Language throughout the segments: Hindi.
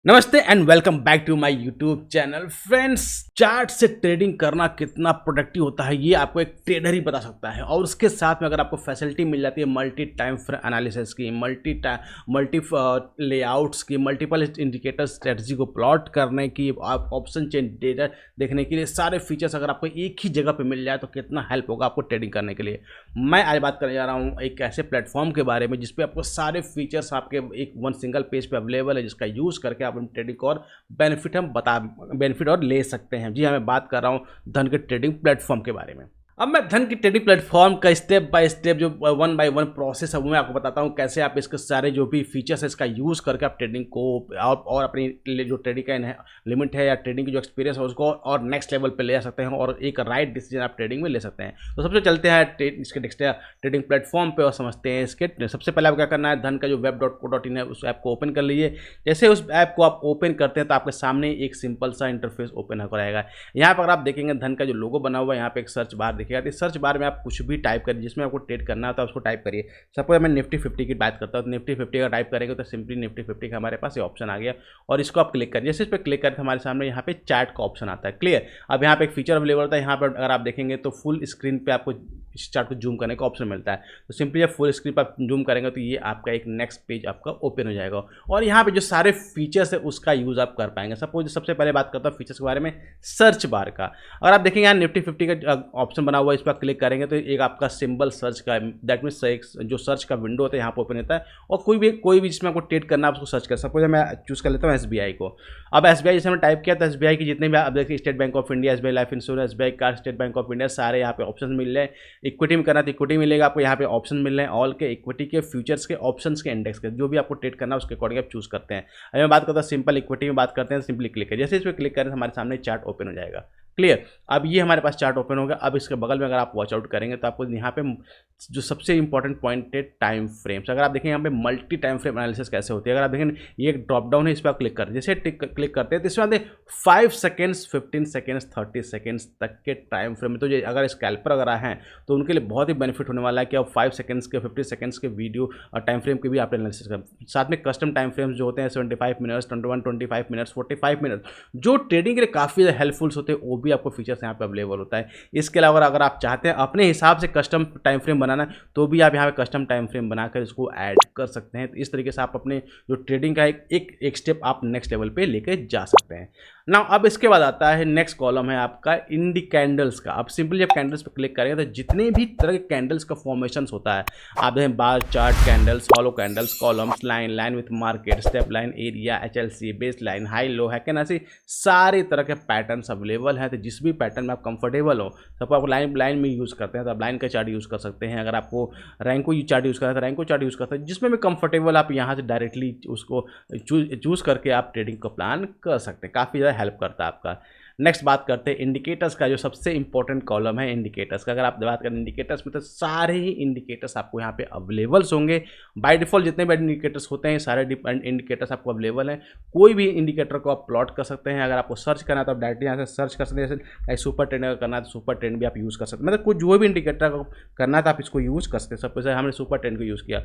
नमस्ते and welcome back to my YouTube channel. Friends, chart से ट्रेडिंग करना कितना प्रोडक्टिव होता है ये आपको एक ट्रेडर ही बता सकता है। और उसके साथ में अगर आपको फैसिलिटी मिल जाती है मल्टी टाइम एनालिसिस की, मल्टी लेआउट्स की, मल्टीपल इंडिकेटर स्ट्रेटजी को प्लॉट करने की, आप ऑप्शन चेन डेटा देखने के लिए सारे फीचर्स अगर आपको एक ही जगह पे मिल जाए तो कितना हेल्प होगा आपको ट्रेडिंग करने के लिए। मैं आज बात करने जा रहा हूँ एक ऐसे प्लेटफॉर्म के बारे में जिसपे आपको सारे फीचर्स आपके एक वन सिंगल पेज पे अवेलेबल है, जिसका यूज़ करके आप ट्रेडिंग को और बेनिफिट और ले सकते हैं। जी हाँ, मैं बात कर रहा हूँ धन के ट्रेडिंग प्लेटफॉर्म के बारे में। अब मैं धन की ट्रेडिंग प्लेटफॉर्म का स्टेप बाय स्टेप जो वन बाय वन प्रोसेस है वो मैं आपको बताता हूँ, कैसे आप इसके सारे जो भी फीचर्स है इसका यूज़ करके आप ट्रेडिंग को और अपनी जो ट्रेडिंग का लिमिट है या ट्रेडिंग की जो एक्सपीरियंस है उसको और नेक्स्ट लेवल पे ले जा सकते हैं और एक राइट डिसीजन आप ट्रेडिंग में ले सकते हैं। तो सबसे चलते हैं इसके ट्रेडिंग प्लेटफॉर्म पे और समझते हैं इसके। सबसे पहले आपको क्या करना है, धन का जो web.co.in है उस ऐप को ओपन कर लीजिए। जैसे उस ऐप को आप ओपन करते हैं तो आपके सामने एक सिंपल सा इंटरफेस ओपन होकर आएगा। यहाँ पर आप देखेंगे धन का जो लोगो बना हुआ है, यहाँ पे एक सर्च बार दिखेगा। तो सर्च बार में आप कुछ भी टाइप करिए जिसमें आपको ट्रेड करना होता है उसको टाइप करिए। सपोज मैं निफ्टी 50 की बात करता हूँ तो निफ्टी 50 का टाइप करेंगे तो सिंपली निफ्टी 50 का हमारे पास ये ऑप्शन आ गया और इसको आप क्लिक करिए। जैसे इस पर क्लिक करें तो हमारे सामने यहाँ पे चार्ट का ऑप्शन आता है। क्लियर। अब यहाँ पे एक फीचर अवेलेबल होता है, यहाँ पर अगर आप देखेंगे तो फुल स्क्रीन पे आपको इस चार्ट को जूम करने का ऑप्शन मिलता है। तो सिंपली जब फुल स्क्रीन पर जूम करेंगे तो ये आपका एक नेक्स्ट पेज आपका ओपन हो जाएगा और यहाँ पे जो सारे फीचर्स है उसका यूज़ आप कर पाएंगे। सपोज सबसे पहले बात करता हूँ फीचर्स के बारे में, सर्च बार का। अगर आप देखेंगे यहाँ निफ्टी 50 का ऑप्शन बना हुआ है, इस पर क्लिक करेंगे तो एक आपका सिंबल सर्च का, दैट मीन्स जो सर्च का विंडो होता है यहाँ पर ओपन होता है और कोई भी जिसमें आपको ट्रेड करना है उसको सर्च कर। सपोज मैं चूज़ कर लेता हूँ SBI को। अब SBI जैसे मैंने टाइप किया तो SBI की जितने भी आप देखिए, state bank of India, SBI life insurance, SBI card, state bank of India, सारे यहाँ पे ऑप्शन मिल रहे हैं। इक्विटी में करना तो इक्विटी मिलेगा आपको, यहाँ पे ऑप्शन मिल रहे हैं ऑल के, इक्विटी के, फ्यूचर्स के, ऑप्शंस के, इंडेक्स के, जो भी आपको ट्रेड करना है उसके अकॉर्डिंग आप चूज करते हैं। अभी मैं बात करता हूँ सिंपल इक्विटी में बात करते हैं, सिंपली क्लिक करें। जैसे इस पर क्लिक करें तो हमारे सामने चार्ट ओपन हो जाएगा। क्लियर। अब ये हमारे पास चार्ट ओपन होगा। अब इसके बगल में अगर आप वॉच आउट करेंगे तो आपको यहाँ पे जो सबसे इंपॉर्टेंट पॉइंट है टाइम फ्रेम्स। अगर आप देखें यहाँ पे मल्टी टाइम फ्रेम एनालिसिस कैसे होती है, अगर आप देखें ये एक ड्रॉप डाउन है, इस पर आप क्लिक करें। जैसे क्लिक करते हैं तो इसमें 5 सेकेंड्स, 15 सेकेंड्स, 30 सेकेंड्स तक के टाइम फ्रेम में, तो अगर स्कैल्पर अगर हैं तो उनके लिए बहुत ही बेनिफिट होने वाला है कि आप 5 सेकेंड्स के, 50 सेकेंड्स के वीडियो और टाइम फ्रेम के भी आप एनालिसिस करें। साथ में कस्टम टाइम फ्रेम्स जो होते हैं 75 मिनट्स, 21, 25 मिनट्स, 45 मिनट्स, जो ट्रेडिंग के लिए काफ़ी हेल्पफुल्स होते हैं, वो भी आपको फीचर्स यहाँ पे अवेलेबल होता है। इसके अलावा अगर आप चाहते हैं अपने हिसाब से कस्टम टाइम फ्रेम बनाना तो भी आप यहाँ पे कस्टम टाइम फ्रेम बनाकर इसको ऐड कर सकते हैं। तो इस तरीके से आप अपने जो ट्रेडिंग का एक स्टेप आप नेक्स्ट लेवल पे लेके जा सकते हैं ना। अब इसके बाद आता है नेक्स्ट कॉलम है आपका इंडी कैंडल्स का। आप सिंपली जब कैंडल्स पे क्लिक करेंगे तो जितने भी तरह के कैंडल्स का फॉर्मेशंस होता है, आप देखें bar chart candles, hollow candles, columns, line, line with market, step line, area, HLC, base line, high low है क्या, ऐसे सारे तरह के पैटर्न्स अवेलेबल हैं। तो जिस भी पैटर्न में आप कंफर्टेबल हो, सब आप लाइन में यूज़ करते हैं तो आप लाइन का चार्ट यूज़ कर सकते हैं। अगर आपको रैंको चार्ट यूज़ करना है तो रैंको चार्ट यूज़ कर सकते हैं। जिसमें भी कंफर्टेबल आप यहाँ से डायरेक्टली उसको चूज़ करके आप ट्रेडिंग का प्लान कर सकते हैं। काफ़ी ज़्यादा हेल्प करता है आपका। नेक्स्ट बात करते हैं इंडिकेटर्स का, जो सबसे इंपॉर्टेंट कॉलम है इंडिकेटर्स का। अगर आप बात करें इंडिकेटर्स में तो सारे ही इंडिकेटर्स आपको यहाँ पे अवेलेबल्स होंगे। बाय डिफॉल्ट जितने भी इंडिकेटर्स होते हैं सारे इंडिकेटर्स आपको अवेलेबल हैं। कोई भी इंडिकेटर को आप प्लॉट कर सकते हैं। अगर आपको सर्च करना है तो आप डायरेक्टली यहाँ से सर्च कर सकते हैं। जैसे सुपर ट्रेंड अगर करना है तो सुपर ट्रेंड भी आप यूज़ कर सकते हैं। मतलब कोई जो भी इंडिकेटर को करना है तो आप इसको यूज़ कर सकते हैं। सपोज हमने सुपर ट्रेंड को यूज़ किया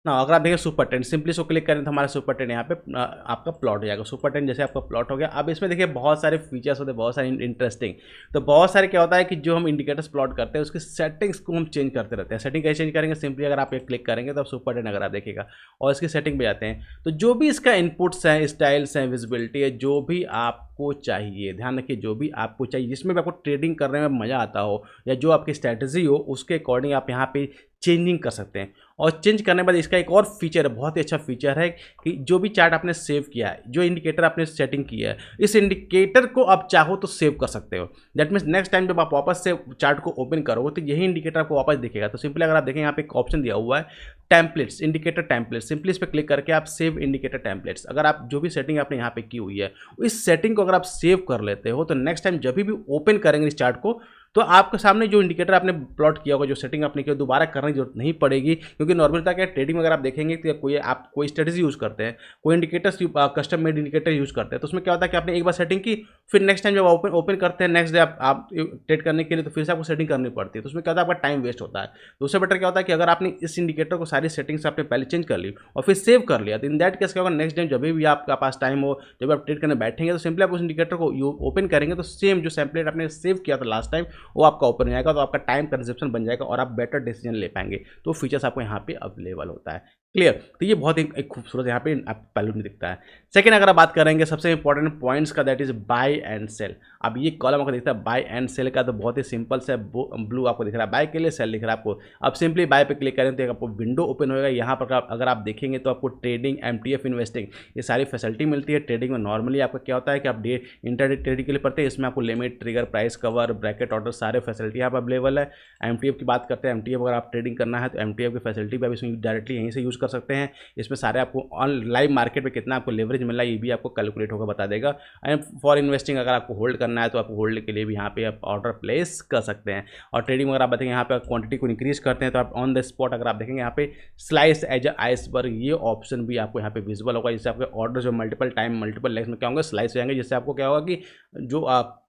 ना, अगर आप देखें सुपर ट्रेंड, सिंपली इसको क्लिक करें तो हमारा सुपर ट्रेंड यहाँ पे आपका प्लॉट हो जाएगा। सुपर ट्रेंड जैसे आपका प्लॉट हो गया। अब इसमें देखिए बहुत सारे फीचर्स होते हैं, बहुत सारे इंटरेस्टिंग। तो बहुत सारे क्या होता है कि जो हम इंडिकेटर्स प्लॉट करते हैं उसकी सेटिंग्स को हम चेंज करते रहते हैं। सेटिंग कैसे चेंज करेंगे, सिंपली अगर आप ये क्लिक करेंगे तो आप सुपर ट्रेंड अगर आप देखिएगा और इसकी सेटिंग पे जाते हैं तो जो भी इसका इनपुट्स हैं, स्टाइल्स हैं, विजिबिलिटी है, जो भी आपको चाहिए, ध्यान रखिए जो भी आपको चाहिए, जिसमें भी आपको ट्रेडिंग करने में मज़ा आता हो या जो आपकी स्ट्रैटेजी हो, उसके अकॉर्डिंग आप यहाँ पे चेंजिंग कर सकते हैं। और चेंज करने के बाद इसका एक और फीचर है, बहुत ही अच्छा फीचर है कि जो भी चार्ट आपने सेव किया है, जो इंडिकेटर आपने सेटिंग किया है, इस इंडिकेटर को आप चाहो तो सेव कर सकते हो। दैट मीन्स नेक्स्ट टाइम जब आप वापस से चार्ट को ओपन करोगे तो यही इंडिकेटर आपको वापस दिखेगा। तो सिंपली अगर आप देखें यहाँ पे एक ऑप्शन दिया हुआ है टेम्पलेट्स, इंडिकेटर टेम्पलेट्स, सिंपली इस पर क्लिक करके आप सेव इंडिकेटर टेम्पलेट्स, अगर आप जो भी सेटिंग आपने यहाँ पे की हुई है इस सेटिंग को अगर आप सेव कर लेते हो तो नेक्स्ट टाइम जब भी ओपन करेंगे इस चार्ट को तो आपके सामने जो इंडिकेटर आपने प्लॉट किया होगा, जो सेटिंग आपने किया, दोबारा करने की जरूरत नहीं पड़ेगी। क्योंकि नॉर्मलता क्या ट्रेडिंग में अगर आप देखेंगे तो आप कोई स्ट्रेटजी यूज़ करते हैं, कोई indicators custom made indicator use करते हैं तो उसमें क्या होता है कि आपने एक बार सेटिंग की फिर नेक्स्ट टाइम जब ओपन करते हैं नेक्स्ट डे आप ट्रेड करने के लिए, तो फिर से आपको सेटिंग करनी पड़ती है, तो उसमें क्या होता है आपका टाइम वेस्ट होता है। तो उससे बेटर क्या होता है कि अगर आपने इस इंडिकेटर को सारी सेटिंग्स आपने पहले चेंज कर ली और फिर सेव कर लिया, तो इन दैट केस क्या होगा, नेक्स्ट टाइम जब भी आपका पास टाइम हो, जब आप ट्रेड करने बैठेंगे, तो सिंपली आप उस इंडिकेटर को ओपन करेंगे तो सेम जो सैम्पलेट आपने सेव किया था लास्ट टाइम वो आपका ओपन हो जाएगा, तो आपका टाइम कंजप्शन बन जाएगा और आप बेटर डिसीजन ले पाएंगे। तो फीचर्स आपको यहाँ पे अवेलेबल होता है। क्लियर। तो ये बहुत ही एक खूबसूरत यहाँ पे आप पहलू में दिखता है। सेकंड अगर आप बात करेंगे सबसे इंपॉर्टेंट पॉइंट्स का, that is buy and sell. अब ये कॉलम आपको दिखता है बाय एंड सेल का, तो बहुत ही सिंपल से ब्लू आपको दिख रहा है बाय के लिए, सेल दिख रहा है आपको। अब सिंपली बाय पे क्लिक करें तो आपको विंडो ओपन होगा। यहाँ पर अगर आप देखेंगे तो आपको ट्रेडिंग, एमटीएफ, इन्वेस्टिंग, ये सारी फैसिलिटी मिलती है। ट्रेडिंग में नॉर्मली आपका क्या होता है कि आप इंटरडे ट्रेडिंग के लिए पढ़ते हैं, इसमें आपको limit, trigger, price cover, bracket order, सारे फैसिलिटी यहाँ पर अवेलेबल है। एमटीएफ की बात करते हैं, एमटीएफ अगर आप ट्रेडिंग करना है तो एमटीएफ की फैसिलिटी भी आप इसमें डायरेक्टली यहीं से यूज़ कर सकते हैं। इसमें सारे आपको ऑन लाइव मार्केट में कितना आपको लेवरेज मिल रहा है ये भी आपको कैलकुलेट होकर बता देगा। एंड फॉर इन्वेस्टिंग अगर आपको होल्ड करना है तो आपको होल्ड के लिए भी यहाँ पे आप ऑर्डर प्लेस कर सकते हैं। और ट्रेडिंग अगर आप बताएंगे यहाँ पे क्वांटिटी को इंक्रीज करते हैं तो आप ऑन द स्पॉट अगर आप देखेंगे यहाँ पे स्लाइस एज आइसबर्ग, ये ऑप्शन भी आपको यहाँ पे विजिबल होगा, जिससे आपके ऑर्डर जो मल्टीपल टाइम मल्टीपल लेग्स में क्या होंगे, स्लाइस हो जाएंगे, जिससे आपको क्या होगा कि जो आप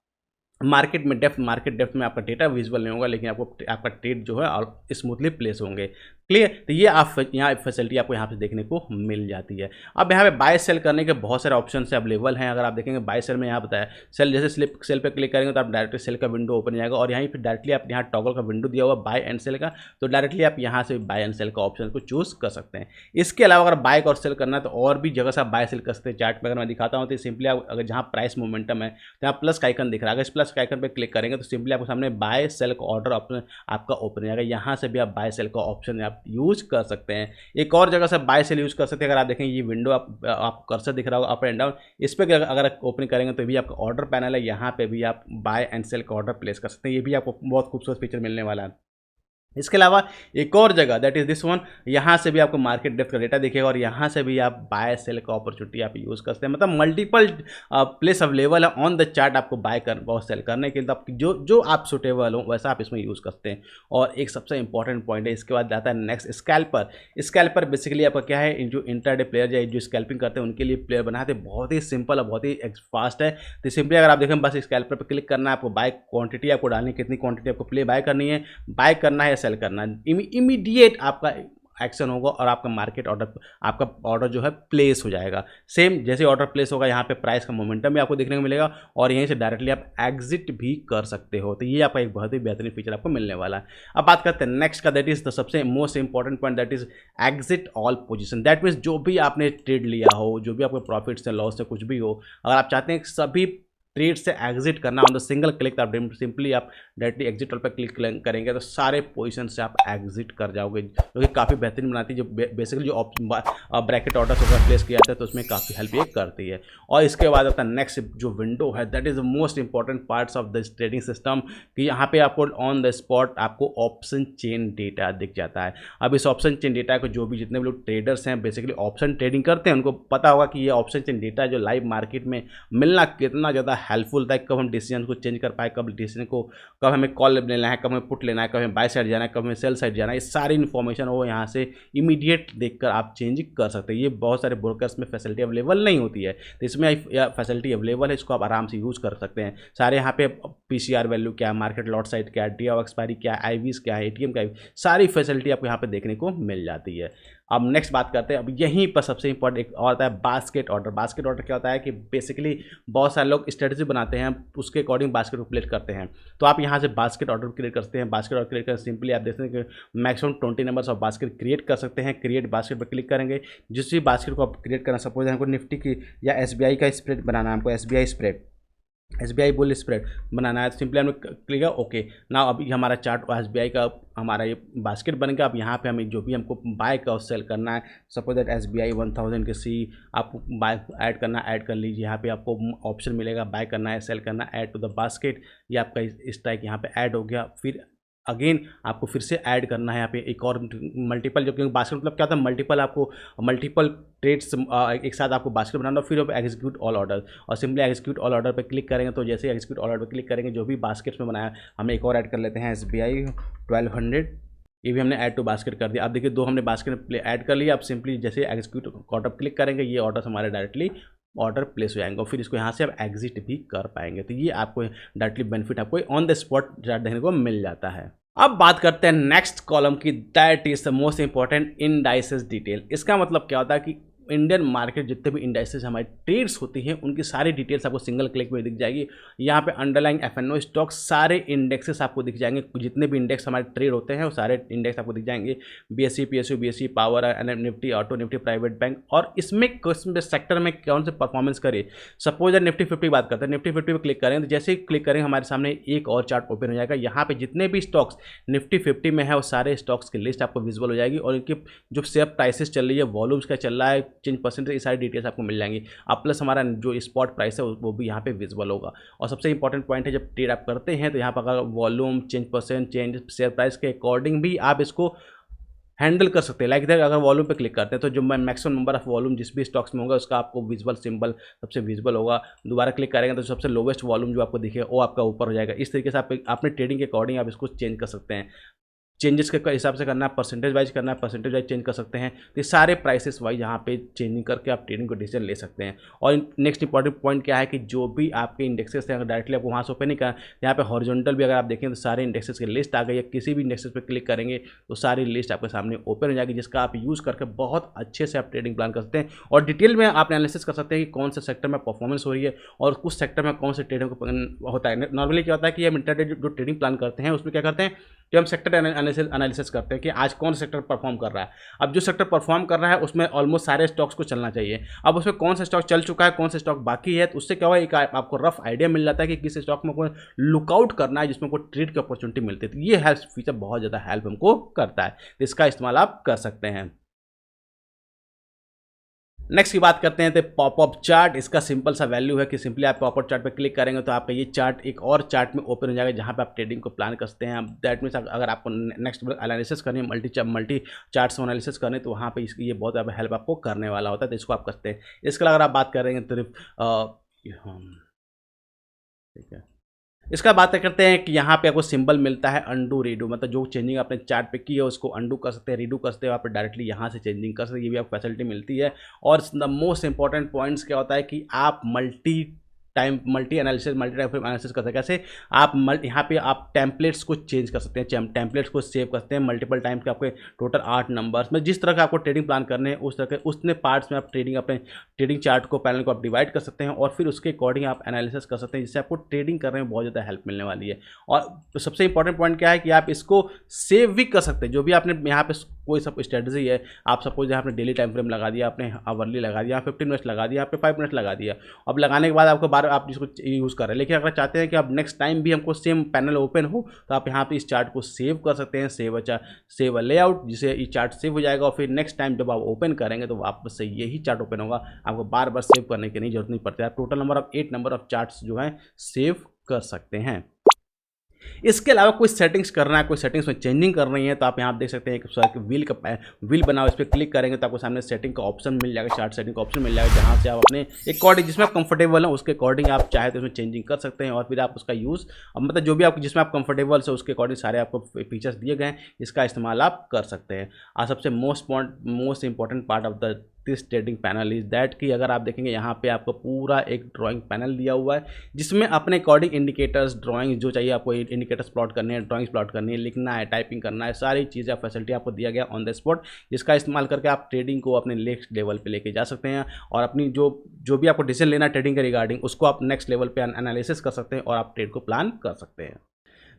मार्केट डेप्थ में आपका डेटा विजुअल नहीं होगा, लेकिन आपका ट्रेड जो है और स्मूथली प्लेस होंगे। क्लियर। तो ये आप यहाँ फैसिलिटी आपको यहाँ पे देखने को मिल जाती है। अब यहाँ पे बाय सेल करने के बहुत सारे ऑप्शन से अवेलेबल हैं। अगर आप देखेंगे बाय सेल में यहाँ बताया सेल, जैसे सेल पे क्लिक करेंगे तो आप डायरेक्टली सेल का विंडो ओपन हो जाएगा और यहीं पे डायरेक्टली आप यहाँ टॉगल का विंडो दिया हुआ बाय एंड सेल का, तो डायरेक्टली आप यहाँ से बाय एंड सेल का ऑप्शन को चूज कर सकते हैं। इसके अलावा अगर बाय और सेल करना है तो और भी जगह से आप बाय सेल कर सकते हैं। चार्ट में अगर मैं दिखाता हूँ तो सिंपली आप अगर जहाँ प्राइस मोमेंटम है तो यहाँ प्लस का आइकन दिख रहा है, इस प्लस का आइकन पर क्लिक करेंगे तो सिंपली आपको सामने बाय सेल का ऑर्डर ऑप्शन आपका ओपन हो जाएगा। यहाँ से भी आप बाय सेल का ऑप्शन आप यूज कर सकते हैं। एक और जगह से बाय सेल यूज कर सकते हैं। अगर आप देखें ये विंडो आपको कर्सर दिख रहा होगा अप एंड डाउन, इस पर अगर ओपन करेंगे तो भी आपका ऑर्डर पैनल है, यहाँ पे भी आप बाय एंड सेल का ऑर्डर प्लेस कर सकते हैं। ये भी आपको बहुत खूबसूरत फीचर मिलने वाला है। इसके अलावा एक और जगह दैट इज दिस वन, यहाँ से भी आपको मार्केट डेप्थ का डेटा दिखेगा और यहाँ से भी आप बाय सेल का अपॉर्चुनिटी आप यूज़ कर सकते हैं। मतलब मल्टीपल प्लेस अवेलेबल है ऑन द चार्ट आपको बाय कर और सेल करने के लिए। आप जो आप सुटेबल हो वैसा आप इसमें यूज़ करते हैं। और एक सबसे इंपॉर्टेंट पॉइंट है, इसके बाद आता है नेक्स्ट स्कैल्पर। स्कैल्पर बेसिकली आपका क्या है, जो इंटरडे प्लेयर या जो स्कैल्पिंग करते हैं उनके लिए प्लेयर बनाते हैं। बहुत ही सिंपल और बहुत ही फास्ट है। तो सिंपली अगर आप देखें बस स्कैल्पर पर क्लिक करना है, आपको बाय क्वांटिटी आपको डालनी है, कितनी क्वांटिटी आपको प्ले बाय करनी है, बाय करना है, सेल करना है, इमीडिएट आपका एक्शन होगा और आपका मार्केट ऑर्डर, आपका ऑर्डर जो है प्लेस हो जाएगा। सेम जैसे ऑर्डर प्लेस होगा यहाँ पे प्राइस का मोमेंटम भी आपको देखने को मिलेगा और यहीं से डायरेक्टली आप एग्जिट भी कर सकते हो। तो ये आपका एक बहुत ही बेहतरीन फीचर आपको मिलने वाला है। अब बात करते हैं नेक्स्ट का, दैट इज द सबसे most important point, that is exit all position. That means जो भी आपने ट्रेड लिया हो, जो भी आपको प्रॉफिट से लॉस से कुछ भी हो, अगर आप चाहते हैं सभी ट्रेड से एग्जिट करना ऑन द सिंगल क्लिक, आप सिंपली आप डायरेक्टली एग्जिट ऑल पर क्लिक करेंगे तो सारे पोजीशन से आप एग्जिट कर जाओगे, जो कि काफ़ी बेहतरीन बनाती है। जो बेसिकली जो ब्रैकेट ऑर्डर से प्लेस किया जाता है तो उसमें काफ़ी हेल्प ये करती है। और इसके बाद आता है नेक्स्ट जो विंडो है, that is the most important parts of this trading system, कि यहाँ पे आपको ऑन द स्पॉट आपको ऑप्शन चेन डेटा दिख जाता है। अब इस ऑप्शन चेन डेटा को जो भी जितने भी लोग ट्रेडर्स हैं बेसिकली ऑप्शन ट्रेडिंग करते हैं उनको पता होगा कि ये ऑप्शन चेन डेटा जो लाइव मार्केट में मिलना कितना ज़्यादा हेल्पफुल था। कब हम डिसीजन को चेंज कर पाए, कब डिसीजन को, कब हमें कॉल लेना है, कब हमें पुट लेना है, कब हमें बाय साइड जाना है, कब हमें सेल साइड जाना है, ये सारी इन्फॉर्मेशन वो यहाँ से इमीडिएट देखकर आप चेंज कर सकते हैं। ये बहुत सारे ब्रोकर्स में फैसिलिटी अवेलेबल नहीं होती है, तो इसमें फैसिलिटी अवेलेबल है, इसको आप आराम से यूज़ कर सकते हैं। सारे यहाँ पे PCR वैल्यू क्या है, मार्केट लॉट साइड क्या है, डे ऑफ एक्सपायरी क्या है, IVs क्या है, ATM क्या है, सारी फैसिलिटी आपको यहाँ पे देखने को मिल जाती है। अब नेक्स्ट बात करते हैं, अब यहीं पर सबसे इंपॉर्टेंट एक और आता है बास्केट ऑर्डर। बास्केट ऑर्डर क्या होता है कि बेसिकली बहुत सारे लोग स्ट्रेटजी बनाते हैं, उसके अकॉर्डिंग बास्केट को क्रिएट करते हैं। तो आप यहाँ से बास्केट ऑर्डर क्रिएट करते हैं। बास्केट ऑर्डर क्रिएट कर सिंपली आप देखते हैं कि maximum 20 numbers of basket create कर सकते हैं। क्रिएट बास्केट पर क्लिक करेंगे, जिस भी बास्केट को आप क्रिएट करना, सपोज हमको निफ्टी की या SBI का स्प्रेड बनाना है, हमको SBI spread, SBI bull spread बनाना है, तो सिंपली हमने क्लिक है ओके। ना अभी हमारा चार्ट SBI का हमारा ये बास्केट बन गया। अब यहाँ पे हमें जो भी हमको बाय का और सेल करना है, सपोज दैट SBI 1000 के C आपको बाय ऐड करना, ऐड कर लीजिए। यहाँ पे आपको ऑप्शन मिलेगा बाय करना है, सेल करना, ऐड टू द बास्केट, ये आपका स्ट्राइक यहाँ पे ऐड हो गया। फिर अगेन आपको फिर से ऐड करना है यहाँ पे एक और मल्टीपल, जो क्योंकि बास्केट मतलब क्या होता है, मल्टीपल आपको मल्टीपल ट्रेड्स एक साथ आपको बास्केट बनाना, फिर आप एग्जीक्यूट ऑल ऑर्डर, और सिंपली एग्जीक्यूट ऑल ऑर्डर पे क्लिक करेंगे तो जैसे एग्जीक्यूट ऑल ऑर्डर पे क्लिक करेंगे जो भी बास्केट्स में बनाया, हमें एक और ऐड कर लेते हैं SBI 1200, ये भी हमने ऐड टू बास्केट कर दिया। अब देखिए दो हमने बास्केट में ऐड कर लिया। अब सिंपली जैसे एग्जीक्यूट ऑर्डर क्लिक करेंगे ये ऑर्डर हमारे डायरेक्टली ऑर्डर प्लेस हो जाएंगे और फिर इसको यहाँ से आप एग्जिट भी कर पाएंगे। तो ये आपको डायरेक्टली बेनिफिट आपको ऑन द स्पॉट चार्ट देखने को मिल जाता है। अब बात करते हैं नेक्स्ट कॉलम की, that is the most important indices detail. इसका मतलब क्या होता है कि इंडियन मार्केट जितने भी इंडाइसेस हमारी ट्रेड्स होती हैं उनकी सारी डिटेल्स आपको सिंगल क्लिक में दिख जाएगी। यहाँ पे अंडरलाइंग एफएनओ स्टॉक सारे इंडेक्सेस आपको दिख जाएंगे, जितने भी इंडेक्स हमारे ट्रेड होते हैं वो सारे इंडेक्स आपको दिख जाएंगे। BSc, PSU, BSc, power, Nifty, auto, Nifty private bank, और इसमें सेक्टर में कौन से परफॉर्मेंस करे। सपोज निफ्टी 50 बात करते हैं, निफ्टी 50 पे क्लिक करें तो जैसे ही क्लिक करेंगे हमारे सामने एक और चार्ट ओपन हो जाएगा। यहाँ पे जितने भी स्टॉक्स निफ्टी 50 में है वो सारे स्टॉक्स की लिस्ट आपको विजिबल हो जाएगी और इनकी जो शेयर प्राइसेस चल रही है, वॉल्यूम्स क्या चल रहा है, चेंज परसेंटेज, ये सारी डिटेल्स आपको मिल जाएंगी। आप प्लस हमारा जो स्पॉट प्राइस है वो भी यहाँ पे विजिबल होगा। और सबसे इंपॉर्टेंट पॉइंट है, जब ट्रेड आप करते हैं तो यहाँ पर अगर volume, change percent, change share price के अकॉर्डिंग भी आप इसको हैंडल कर सकते हैं। लाइक दैट अगर वॉल्यूम पे क्लिक करते हैं तो जो मैक्सिमम नंबर ऑफ वॉल्यूम जिस भी स्टॉक्स में होगा उसका आपको विजुअल सिंबल सबसे विजिबल होगा। दोबारा क्लिक करेंगे तो सबसे लोवेस्ट वॉल्यूम जो आपको दिखेगा वो आपका ऊपर हो जाएगा। इस तरीके से आप अपने ट्रेडिंग के अकॉर्डिंग आप इसको चेंज कर सकते हैं। चेंजेस के हिसाब से करना है, परसेंटेज वाइज करना है, परसेंटेज वाइज चेंज कर सकते हैं। तो ये सारे प्राइसेस वाइज यहाँ पे चेंजिंग करके आप ट्रेडिंग को डिसीजन ले सकते हैं। और नेक्स्ट इंपॉर्टेंट पॉइंट क्या है कि जो भी आपके इंडेक्सेस हैं अगर डायरेक्टली आपको वहाँ से ओपन नहीं करना, यहाँ पे हॉरिजॉन्टल भी अगर आप देखें तो सारे इंडेक्सेस की लिस्ट आ गई है। किसी भी इंडेक्सेस पे क्लिक करेंगे तो सारी लिस्ट आपके सामने ओपन हो जाएगी, जिसका आप यूज़ करके बहुत अच्छे से आप ट्रेडिंग प्लान कर सकते हैं और डिटेल में आप एनालिसिस कर सकते हैं कि कौन से सेक्टर में परफॉर्मेंस हो रही है और कुछ सेक्टर में कौन से ट्रेडिंग को होता है। नॉर्मली क्या होता है कि हम इंटरडे जो ट्रेडिंग प्लान करते हैं उसमें क्या करते हैं कि हम सेक्टर एनालिसिस करते हैं कि आज कौन सा सेक्टर परफॉर्म कर रहा है। अब जो सेक्टर परफॉर्म कर रहा है उसमें ऑलमोस्ट सारे स्टॉक्स को चलना चाहिए। अब उसमें कौन सा स्टॉक चल चुका है, कौन सा स्टॉक बाकी है, तो उससे क्या हुआ एक आपको रफ आइडिया मिल जाता है कि किस स्टॉक में कोई लुकआउट करना है जिसमें कोई ट्रेड की अपॉर्चुनिटी मिलती है। तो ये हेल्प फीचर बहुत ज़्यादा हेल्प हमको करता है, तो इसका इस्तेमाल आप कर सकते हैं। नेक्स्ट की बात करते हैं तो पॉपअप चार्ट। इसका सिंपल सा वैल्यू है कि सिंपली आप पॉपअप चार्ट पे क्लिक करेंगे तो आपका ये चार्ट एक और चार्ट में ओपन हो जाएगा जहां पे आप ट्रेडिंग को प्लान कर सकते हैं। दैट मीन्स अगर आपको नेक्स्ट एनालिसिस करनी है, मल्टी चार्ट्स एनालिसिस करनी, तो वहाँ पे ये बहुत ज़्यादा हेल्प आपको करने वाला होता है, तो इसको आप करते हैं। इसके अलावा अगर आप बात करेंगे तो ठीक है, इसका बात करते हैं कि यहाँ पे आपको सिंबल मिलता है अंडू रीडू, मतलब जो चेंजिंग आपने चार्ट पे की है उसको अंडू कर सकते हैं, रीडू कर सकते हैं, आप डायरेक्टली यहाँ से चेंजिंग कर सकते हैं। ये भी आपको फैसिलिटी मिलती है। और द मोस्ट इंपॉर्टेंट पॉइंट्स क्या होता है कि आप मल्टी एनालिसिस कर सकते हैं। कैसे आप यहाँ पे आप टेम्पलेट्स को चेंज कर सकते हैं, टेम्पलेट्स को सेव कर सकते हैं मल्टीपल टाइम के, आपके टोटल 8 नंबर्स में। जिस तरह का आपको ट्रेडिंग प्लान करने हैं उस तरह के उतने पार्ट्स में आप अपने ट्रेडिंग चार्ट को, पैनल को आप डिवाइड कर सकते हैं और फिर उसके अकॉर्डिंग आप एनालिसिस कर सकते हैं, जिससे आपको ट्रेडिंग करने में बहुत ज़्यादा हेल्प मिलने वाली है। और सबसे इंपॉर्टेंट पॉइंट क्या है कि आप इसको सेव भी कर सकते हैं। जो भी आपने यहाँ पे कोई सब स्ट्रेटजी है, आप सपोज यहाँ आपने डेली टाइम फ्रेम लगा दिया, आपने आवरली लगा दिया, 15 मिनट लगा दिया, आपने 5 मिनट लगा दिया। अब लगाने के बाद आपको बार आप जिसको यूज़ कर रहे हैं, लेकिन अगर चाहते हैं कि आप नेक्स्ट टाइम भी हमको सेम पैनल ओपन हो तो आप यहाँ पे इस चार्ट को सेव कर सकते हैं, सेव अ लेआउट, जिसे ये चार्ट सेव हो जाएगा और फिर नेक्स्ट टाइम जब आप ओपन करेंगे तो वापस से यही चार्ट ओपन होगा। आपको बार बार सेव करने की नहीं जरूरत नहीं पड़ती। आप total number of 8 number of charts जो है सेव कर सकते हैं। इसके अलावा कोई सेटिंग्स करना है, कोई सेटिंग्स में चेंजिंग करनी है तो आप यहाँ देख सकते हैं एक व्हील बनाओ, इस पर क्लिक करेंगे तो आपको सामने सेटिंग का ऑप्शन मिल जाएगा, चार्ट सेटिंग का ऑप्शन मिल जाएगा, जहाँ से आप अपने अकॉर्डिंग जिसमें आप कंफर्टेबल हैं उसके अकॉर्डिंग आप चाहे तो उसमें चेंजिंग कर सकते हैं और फिर आप उसका यूज़ मतलब जो भी आप जिसमें आप कंफर्टेबल से उसके अकॉर्डिंग सारे आपको फीचर्स दिए गए हैं, इसका इस्तेमाल आप कर सकते हैं। और सबसे most important part of the this trading panel is that कि अगर आप देखेंगे यहाँ पे आपको पूरा एक ड्राइंग पैनल दिया हुआ है जिसमें अपने अकॉर्डिंग इंडिकेटर्स, ड्राइंग जो चाहिए आपको इंडिकेटर्स प्लॉट करने हैं, ड्राइंग्स प्लॉट करनी है, लिखना है, टाइपिंग करना है, सारी चीज़ें फैसिलिटी आपको दिया गया ऑन द स्पॉट, जिसका इस्तेमाल करके आप ट्रेडिंग को अपने नेक्स्ट लेवल पे लेके जा सकते हैं और अपनी जो भी आपको डिसीजन लेना है ट्रेडिंग के रिगार्डिंग उसको आप नेक्स्ट लेवल पे एनालिसिस कर सकते हैं और आप ट्रेड को प्लान कर सकते हैं।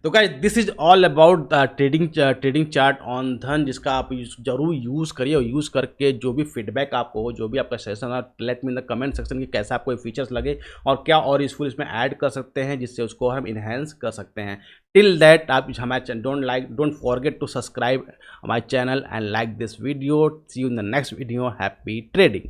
तो guys this is all about trading chart on धन, जिसका आप जरूर यूज़ करिए और यूज़ करके जो भी फीडबैक आपको हो, जो भी आपका सेशन है, let me in the comment section कि कैसा आपको फीचर्स लगे और क्या और यूजफुल इसमें ऐड कर सकते हैं जिससे उसको हम इन्हेंस कर सकते हैं। टिल दैट आप हमारे don't forget to subscribe my channel and like this video. See you in the next video. Happy trading.